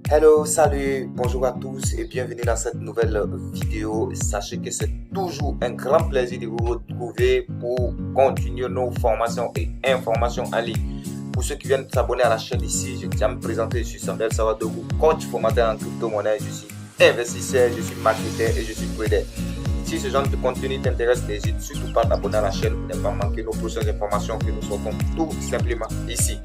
Hello, salut, bonjour à tous et bienvenue dans cette nouvelle vidéo. Sachez que c'est toujours un grand plaisir de vous retrouver pour continuer nos formations et informations en ligne. Pour ceux qui viennent s'abonner à la chaîne ici, je tiens à me présenter, je suis Samuel Sawadougou, coach formateur en crypto-monnaie, je suis investisseur, je suis marketeur et je suis trader. Si ce genre de contenu t'intéresse, n'hésite surtout pas à t'abonner à la chaîne pour ne pas manquer nos prochaines informations que nous sortons tout simplement ici.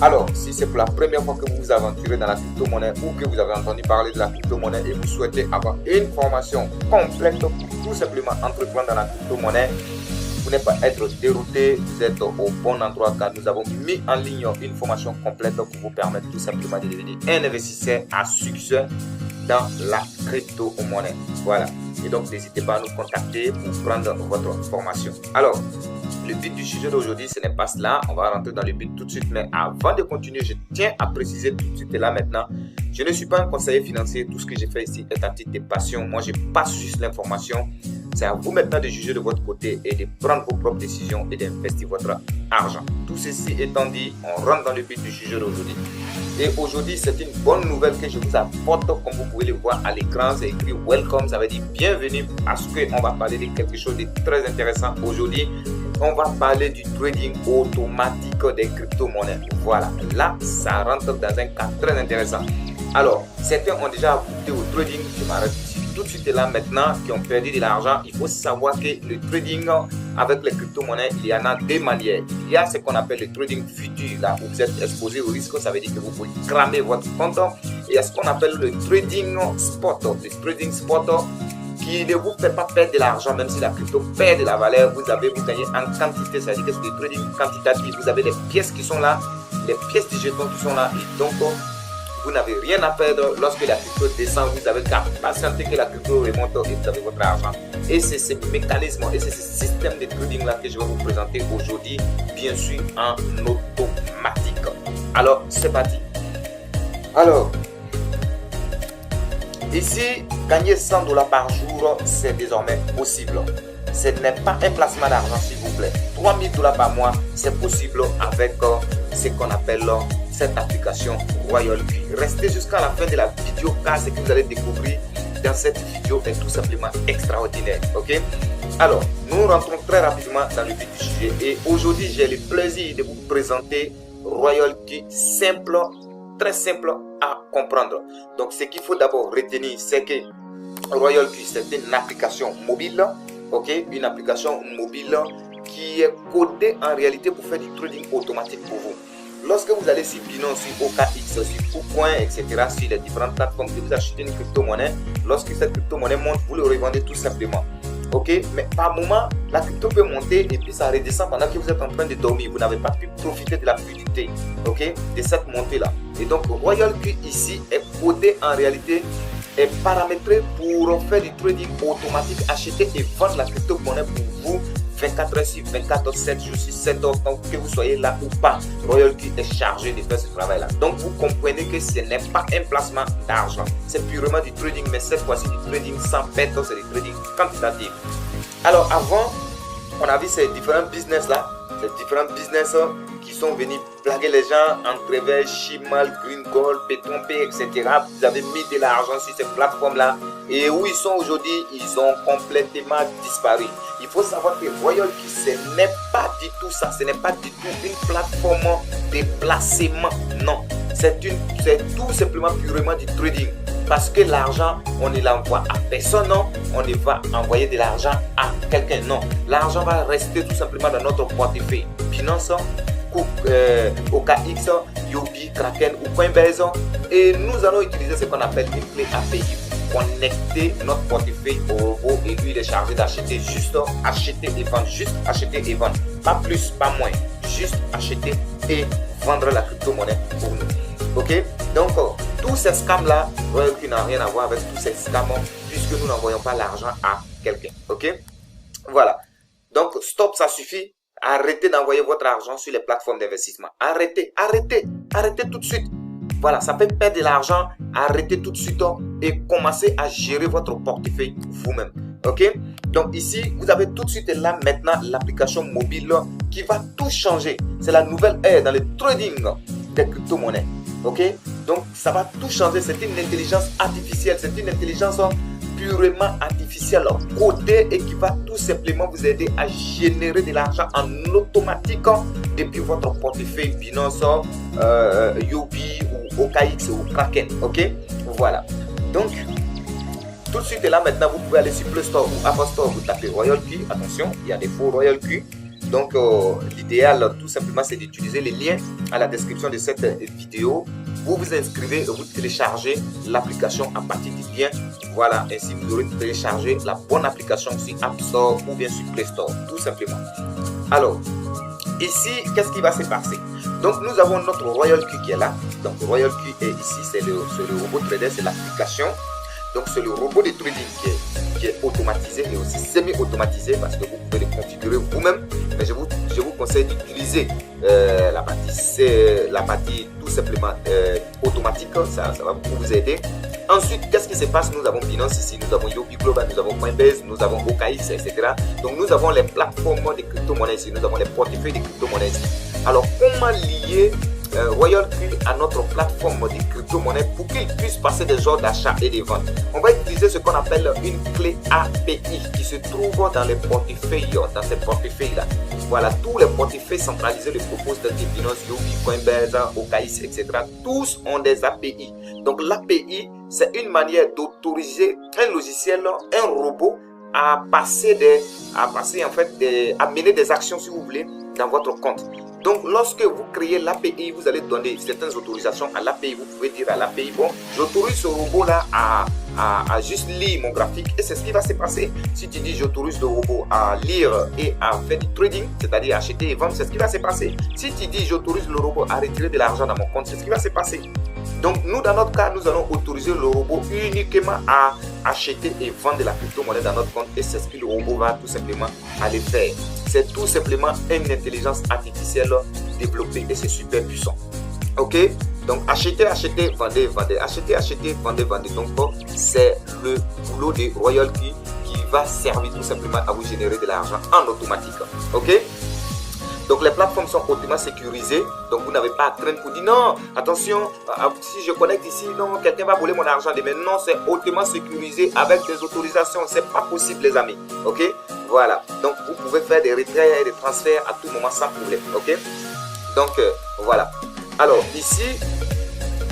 Alors, si c'est pour la première fois que vous vous aventurez dans la crypto-monnaie ou que vous avez entendu parler de la crypto-monnaie et vous souhaitez avoir une formation complète pour tout simplement entreprendre dans la crypto-monnaie, vous n'allez pas être dérouté, vous êtes au bon endroit car nous avons mis en ligne une formation complète pour vous permettre tout simplement de devenir un investisseur à succès dans la crypto-monnaie. Voilà. Et donc, n'hésitez pas à nous contacter pour prendre votre formation. Alors, le but du sujet d'aujourd'hui, ce n'est pas cela. On va rentrer dans le but tout de suite. Mais avant de continuer, je tiens à préciser tout de suite et là maintenant, je ne suis pas un conseiller financier. Tout ce que j'ai fait ici est à titre de passion. Moi, je passe juste l'information. C'est à vous maintenant de juger de votre côté et de prendre vos propres décisions et d'investir votre argent. Tout ceci étant dit, on rentre dans le but du sujet d'aujourd'hui. Et aujourd'hui, c'est une bonne nouvelle que je vous apporte. Comme vous pouvez le voir à l'écran, c'est écrit Welcome, ça veut dire bienvenue parce qu'on va parler de quelque chose de très intéressant aujourd'hui. On va parler du trading automatique des crypto-monnaies. Voilà, là, ça rentre dans un cas très intéressant. Alors, certains ont déjà goûté au trading. Je m'arrête ici tout de suite là maintenant, qui ont perdu de l'argent. Il faut savoir que le trading avec les crypto-monnaies, il y en a deux manières. Il y a ce qu'on appelle le trading futur, là où vous êtes exposé au risque. Ça veut dire que vous pouvez cramer votre compte. Et il y a ce qu'on appelle le trading spot. Le trading spot qui ne vous fait pas perdre de l'argent, même si la crypto perd de la valeur, vous gagnez en quantité, c'est-à-dire que c'est du trading quantitatif. Vous avez les pièces qui sont là, les pièces du jeton qui sont là, et donc vous n'avez rien à perdre. Lorsque la crypto descend, vous avez qu'à patienter que la crypto remonte et vous avez votre argent. Et c'est ce mécanisme et c'est ce système de trading là que je vais vous présenter aujourd'hui, bien sûr en automatique. Alors, c'est parti. Alors, ici, gagner 100 $ par jour, c'est désormais possible. Ce n'est pas un placement d'argent, s'il vous plaît. 3000 $ par mois, c'est possible avec ce qu'on appelle cette application Royalty. Restez jusqu'à la fin de la vidéo car ce que vous allez découvrir dans cette vidéo est tout simplement extraordinaire. Ok? Alors, nous rentrons très rapidement dans le vif du sujet et aujourd'hui, j'ai le plaisir de vous présenter Royalty simple, très simple à comprendre. Donc, ce qu'il faut d'abord retenir, c'est que Royalty, c'est une application mobile, ok, une application mobile qui est codée en réalité pour faire du trading automatique pour vous. Lorsque vous allez sur Binance, sur OKX, sur KuCoin, etc., sur les différentes plateformes que vous achetez une crypto-monnaie, lorsque cette crypto-monnaie monte, vous le revendez tout simplement. Ok, mais par moment, la crypto peut monter et puis ça redescend pendant que vous êtes en train de dormir. Vous n'avez pas pu profiter de la fluidité, ok, de cette montée-là. Et donc, Royalty ici est codé en réalité, est paramétré pour faire du trading automatique, acheter et vendre la crypto-monnaie pour vous 24 heures sur 24 heures, 7 jours sur 7 heures, que vous soyez là ou pas. Royalty est chargé de faire ce travail-là. Donc, vous comprenez que ce n'est pas un placement d'argent. C'est purement du trading, mais cette fois-ci, du trading sans perte, c'est du trading quantitatif. Alors, avant, on a vu ces différents business-là, ces différents business qui sont venus blaguer les gens, Entrevers, Chimal, Green Gold, Petron Pay, etc. Vous avez mis de l'argent sur ces plateformes-là. Et où ils sont aujourd'hui, ils ont complètement disparu. Il faut savoir que Royalty, ce n'est pas du tout ça. Ce n'est pas du tout une plateforme de placement. Non. C'est tout simplement purement du trading. Parce que l'argent, on ne l'envoie à personne, non. On ne va envoyer de l'argent à quelqu'un, non. L'argent va rester tout simplement dans notre portefeuille. Binance, OKX, Yobi, Kraken ou Coinbase. Et nous allons utiliser ce qu'on appelle des clés API pour connecter notre portefeuille au robot. Et lui, il est chargé d'acheter, juste acheter et vendre. Juste acheter et vendre. Pas plus, pas moins. Juste acheter et vendre la crypto-monnaie pour nous. Ok? Donc, tous ces scams-là, Royalty n'a rien à voir avec tous ces scams puisque nous n'envoyons pas l'argent à quelqu'un. Ok? Voilà. Donc, stop, ça suffit. Arrêtez d'envoyer votre argent sur les plateformes d'investissement. Arrêtez, arrêtez, arrêtez tout de suite. Voilà, ça fait perdre de l'argent. Arrêtez tout de suite et commencez à gérer votre portefeuille vous-même. Ok? Donc ici, vous avez tout de suite là maintenant l'application mobile qui va tout changer. C'est la nouvelle ère dans le trading des crypto-monnaies. Ok, donc ça va tout changer. C'est une intelligence artificielle, c'est une intelligence purement artificielle codée et qui va tout simplement vous aider à générer de l'argent en automatique depuis votre portefeuille Binance, Yobi ou OKX ou Kraken. Ok, voilà. Donc tout de suite et là maintenant vous pouvez aller sur Play Store ou App Store, vous tapez RoyalQ. Attention, il y a des faux RoyalQ. Donc l'idéal tout simplement c'est d'utiliser les liens à la description de cette vidéo. Vous vous inscrivez et vous téléchargez l'application à partir du lien. Voilà, ainsi vous aurez téléchargé la bonne application sur App Store ou bien sur Play Store, tout simplement. Alors, ici, qu'est-ce qui va se passer? Donc nous avons notre RoyalQ qui est là. Donc RoyalQ est ici, c'est le robot trader, c'est l'application. Donc c'est le robot de trading qui est automatisé et aussi semi-automatisé parce que vous pouvez le configurer vous-même. Mais je vous conseille d'utiliser la partie tout simplement automatique. Ça va beaucoup vous aider. Ensuite, qu'est-ce qui se passe? Nous avons Binance ici, nous avons Yobi Global, nous avons Coinbase, nous avons OKX, etc. Donc nous avons les plateformes de crypto-monnaies ici, nous avons les portefeuilles de crypto-monnaies ici. Alors comment lier RoyalQ à notre plateforme de crypto-monnaie pour qu'il puisse passer des ordres d'achat et de vente? On va utiliser ce qu'on appelle une clé API qui se trouve dans les portefeuilles, dans ces portefeuilles-là. Voilà, tous les portefeuilles centralisés le proposent de Binance, Yobi, Coinbase, OKX, etc. Tous ont des API. Donc l'API, c'est une manière d'autoriser un logiciel, un robot à mener des actions si vous voulez dans votre compte. Donc, lorsque vous créez l'API, vous allez donner certaines autorisations à l'API. Vous pouvez dire à l'API, bon, j'autorise ce robot-là à juste lire mon graphique. Et c'est ce qui va se passer. Si tu dis, j'autorise le robot à lire et à faire du trading, c'est-à-dire acheter et vendre, c'est ce qui va se passer. Si tu dis, j'autorise le robot à retirer de l'argent dans mon compte, c'est ce qui va se passer. Donc, nous, dans notre cas, nous allons autoriser le robot uniquement à acheter et vendre de la crypto-monnaie dans notre compte. Et c'est ce que le robot va tout simplement aller faire. C'est tout simplement une intelligence artificielle développée et c'est super puissant. Ok? Donc, acheter, vendez, vendez. Acheter, vendez, vendez. Donc, c'est le boulot de RoyalQ qui va servir tout simplement à vous générer de l'argent en automatique. Ok? Donc les plateformes sont hautement sécurisées. Donc vous n'avez pas à craindre pour dire non, attention, si je connecte ici, non, quelqu'un va voler mon argent demain. Non, c'est hautement sécurisé avec des autorisations. C'est pas possible les amis. Ok? Voilà. Donc vous pouvez faire des retraits et des transferts à tout moment sans problème. Ok? Donc voilà. Alors ici,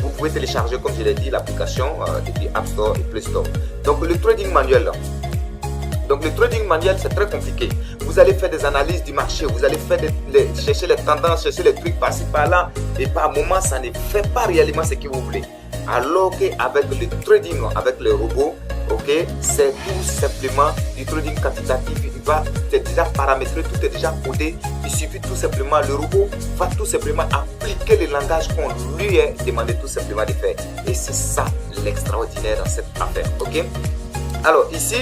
vous pouvez télécharger, comme je l'ai dit, l'application depuis App Store et Play Store. Donc le trading manuel. Donc le trading manuel, c'est très compliqué. Vous allez faire des analyses du marché, vous allez faire chercher les tendances, chercher les trucs par-ci par-là, et par moment, ça ne fait pas réellement ce que vous voulez. Alors qu'avec le trading, avec le robot, ok, c'est tout simplement du trading quantitatif. C'est déjà paramétré, tout est déjà codé. Il suffit tout simplement, le robot va tout simplement appliquer le langage qu'on lui a demandé tout simplement de faire. Et c'est ça l'extraordinaire dans cette affaire, ok. Alors ici,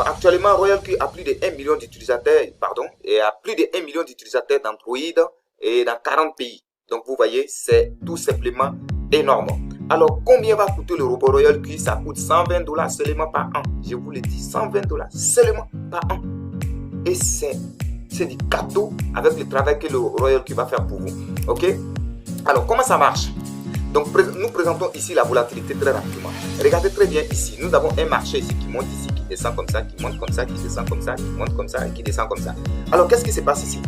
actuellement, RoyalQ a plus de 1 million d'utilisateurs, et a plus de 1 million d'utilisateurs d'Android et dans 40 pays. Donc, vous voyez, c'est tout simplement énorme. Alors, combien va coûter le robot RoyalQ? Ça coûte $120 seulement par an. Je vous le dis, $120 seulement par an. Et c'est du cadeau avec le travail que le RoyalQ va faire pour vous. Ok? Alors, comment ça marche? Donc, nous présentons ici la volatilité très rapidement. Regardez très bien ici. Nous avons un marché ici qui monte ici, qui descend comme ça, qui monte comme ça, qui descend comme ça, qui monte comme ça et qui descend comme ça. Alors, qu'est-ce qui se passe ici?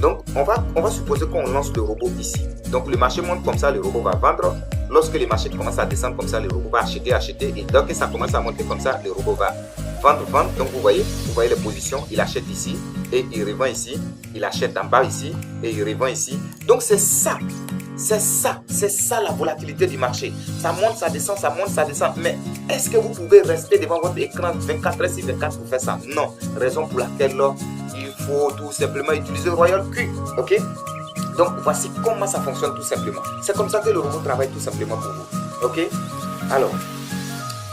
Donc, on va supposer qu'on lance le robot ici. Donc, le marché monte comme ça, le robot va vendre. Lorsque le marché commence à descendre comme ça, le robot va acheter. Et dès que ça commence à monter comme ça, le robot va vendre. Donc, vous voyez les positions. Il achète ici et il revend ici. Il achète en bas ici et il revend ici. Donc, c'est ça. C'est ça la volatilité du marché. Ça monte, ça descend, ça monte, ça descend. Mais est-ce que vous pouvez rester devant votre écran 24 heures sur 24 pour faire ça? Non. Raison pour laquelle il faut tout simplement utiliser RoyalQ. Ok? Donc voici comment ça fonctionne tout simplement. C'est comme ça que le robot travaille tout simplement pour vous. Ok? Alors,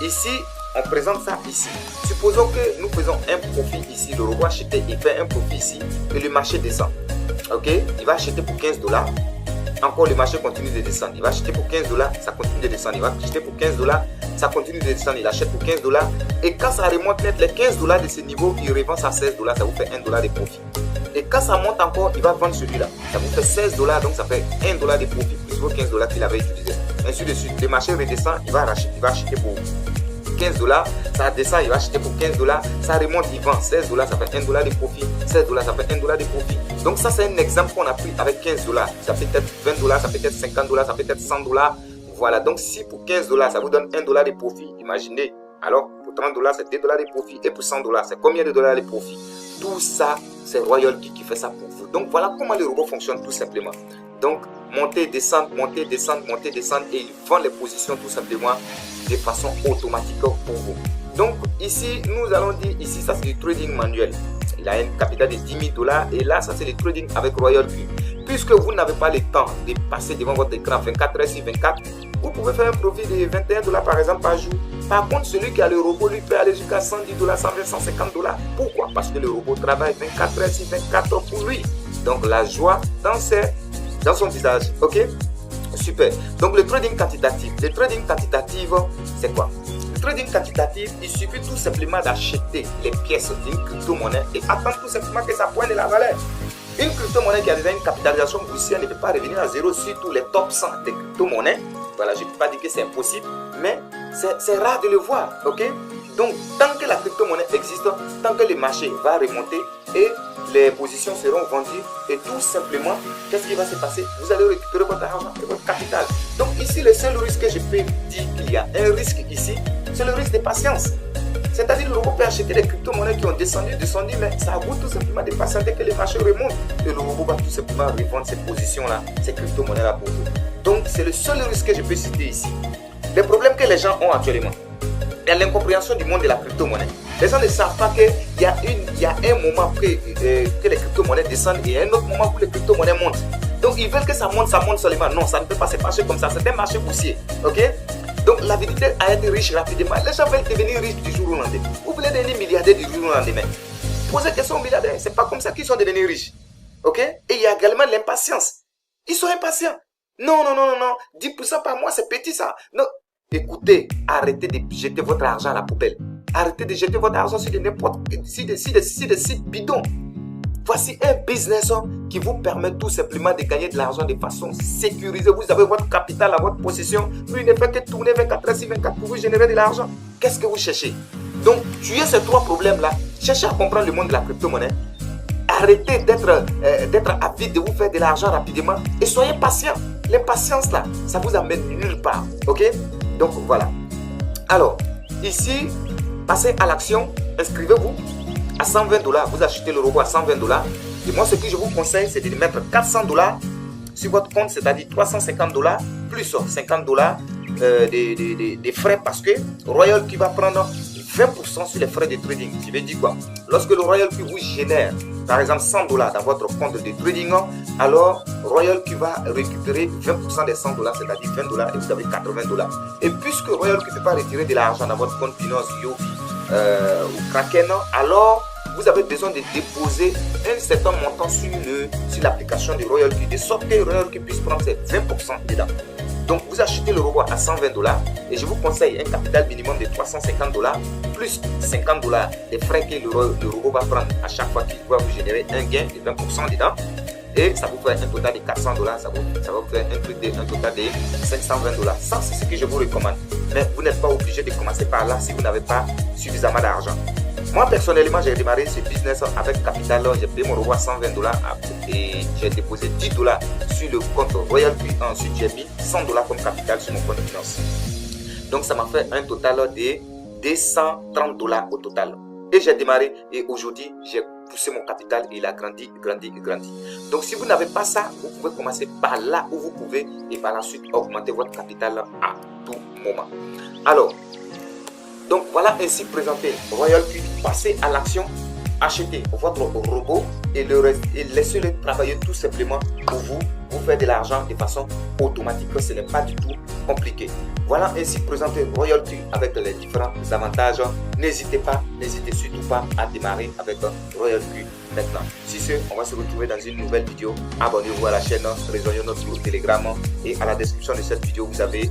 ici, on présente ça ici. Supposons que nous faisons un profit ici. Le robot achète, il fait un profit ici et le marché descend. Ok? Il va acheter pour $15. Encore le marché continue de descendre. Il va acheter pour $15, ça continue de descendre. Il va acheter pour $15, ça continue de descendre. Il achète pour $15. Et quand ça remonte net les $15 de ce niveau, il revend ça à $16. Ça vous fait $1 de profit. Et quand ça monte encore, il va vendre celui-là. Ça vous fait 16 $, donc ça fait 1 $ de profit plus vos 15 $ qu'il avait utilisé. Ainsi de suite. Le marché redescend, il va acheter pour 15 $, ça descend, il va acheter pour 15 $, ça remonte, il vend 16 $, ça fait 1 $ de profit, 16 $, ça fait 1 $ de profit. Donc ça c'est un exemple qu'on a pris avec 15 $. Ça peut être 20 $, ça peut être 50 $, ça peut être 100 $. Voilà, donc si pour 15 $, ça vous donne 1 $ de profit, imaginez. Alors pour 30 $, c'est 2 $ de profit et pour 100 $, c'est combien de dollars de profit? Tout ça, c'est Royal Key qui fait ça pour vous. Donc voilà comment le robot fonctionne tout simplement. Donc monter, descendre, monter, descendre, monter, descendre et il vend les positions tout simplement de façon automatique pour vous. Donc ici, nous allons dire, ici ça c'est du trading manuel. Il a un capital de 10 000 $ et là ça c'est le trading avec Royal Key. Puisque vous n'avez pas le temps de passer devant votre écran 24 heures sur 24, vous pouvez faire un profit de 21 $ par exemple par jour. Par contre, celui qui a le robot, lui peut aller jusqu'à 110 $, 120, 150 $. Pourquoi? Parce que le robot travaille 24 heures sur 24 pour lui. Donc la joie dans son visage. Ok? Super. Donc le trading quantitatif. Le trading quantitatif, c'est quoi? Le trading quantitatif, il suffit tout simplement d'acheter les pièces d'une crypto-monnaie et attendre tout simplement que ça pointe de la valeur. Une crypto-monnaie qui a déjà une capitalisation boursière ne peut pas revenir à zéro sur tous les top 100 des crypto-monnaies. Voilà, je ne peux pas dire que c'est impossible, mais c'est rare de le voir. Ok? Donc, tant que la crypto-monnaie existe, tant que le marché va remonter et les positions seront vendues et tout simplement, qu'est-ce qui va se passer? Vous allez récupérer votre argent et votre capital. Donc ici, le seul risque que je peux dire qu'il y a un risque ici, c'est le risque de patience. C'est-à-dire le robot peut acheter des crypto-monnaies qui ont descendu, mais ça vaut tout simplement de patienter que les marchés remontent. Et le robot va tout simplement revendre ces positions-là, ces crypto-monnaies-là pour vous. Donc c'est le seul risque que je peux citer ici. Les problèmes que les gens ont actuellement, il y a l'incompréhension du monde de la crypto-monnaie. Les gens ne savent pas qu'il y a un moment que les crypto-monnaies descendent et un autre moment où les crypto-monnaies montent. Donc ils veulent que ça monte seulement. Non, ça ne peut pas se passer comme ça. C'est un marché boursier. Ok? Donc l'avidité à être riche rapidement. Les gens veulent devenir riches du jour au lendemain. Vous voulez devenir milliardaire du jour au lendemain. Posez la question aux milliardaires. C'est pas comme ça qu'ils sont devenus riches. Ok? Et il y a également l'impatience. Ils sont impatients. Non. 10% par mois, c'est petit ça. Non. Écoutez, arrêtez de jeter votre argent à la poubelle. Arrêtez de jeter votre argent sur des sites bidons. Voici un business qui vous permet tout simplement de gagner de l'argent de façon sécurisée. Vous avez votre capital à votre possession. Lui ne fait que tourner 24 heures sur 24 pour vous générer de l'argent. Qu'est-ce que vous cherchez? Donc, tuez ces trois problèmes-là. Cherchez à comprendre le monde de la crypto-monnaie. Arrêtez d'être avide de vous faire de l'argent rapidement et soyez patient. L'impatience là, ça vous amène nulle part. Ok? Donc voilà. Alors, ici, passez à l'action. Inscrivez-vous à 120 $. Vous achetez le robot à 120 $. Et moi, ce que je vous conseille, c'est de mettre 400 $ sur votre compte, c'est-à-dire 350 $ plus 50 $ des frais parce que Royal Key va prendre 20% sur les frais de trading. Je veux dire quoi? Lorsque le Royal Key vous génère, par exemple, 100 $ dans votre compte de trading, alors Royal Key va récupérer 20% des 100 $, c'est-à-dire 20 $ et vous avez 80 $. Et puisque Royal Key ne peut pas retirer de l'argent dans votre compte Binance, Yofi ou Kraken, alors vous avez besoin de déposer un certain montant sur l'application de Royal Key, de sorte que Royal Key puisse prendre ses 20% dedans. Donc vous achetez le robot à 120 $ et je vous conseille un capital minimum de 350 $ plus 50 $ des frais que le robot va prendre à chaque fois qu'il va vous générer un gain de 20% dedans. Et ça vous fait un total de 400 $, ça va vous faire un total de 520 $. Ça, c'est ce que je vous recommande. Mais vous n'êtes pas obligé de commencer par là si vous n'avez pas suffisamment d'argent. Moi, personnellement, j'ai démarré ce business avec capital. J'ai payé mon robot à 120 $ et j'ai déposé 10 $ sur le compte Royal Key. Ensuite, j'ai mis 100 $ comme capital sur mon compte finance. Donc, ça m'a fait un total de 230 $ au total. Et j'ai démarré et aujourd'hui, j'ai poussé mon capital et il a grandi. Donc, si vous n'avez pas ça, vous pouvez commencer par là où vous pouvez et par la suite augmenter votre capital à tout moment. Alors, donc voilà ainsi présenté Royal Key. Passez à l'action, achetez votre robot et laissez-le travailler tout simplement pour vous faire de l'argent de façon automatique. Ce n'est pas du tout compliqué. Voilà ainsi présenté Royal Key avec les différents avantages. N'hésitez surtout pas à démarrer avec Royal Key maintenant. Si ce, on va se retrouver dans une nouvelle vidéo. Abonnez-vous à la chaîne, rejoignez notre groupe Telegram et à la description de cette vidéo, vous avez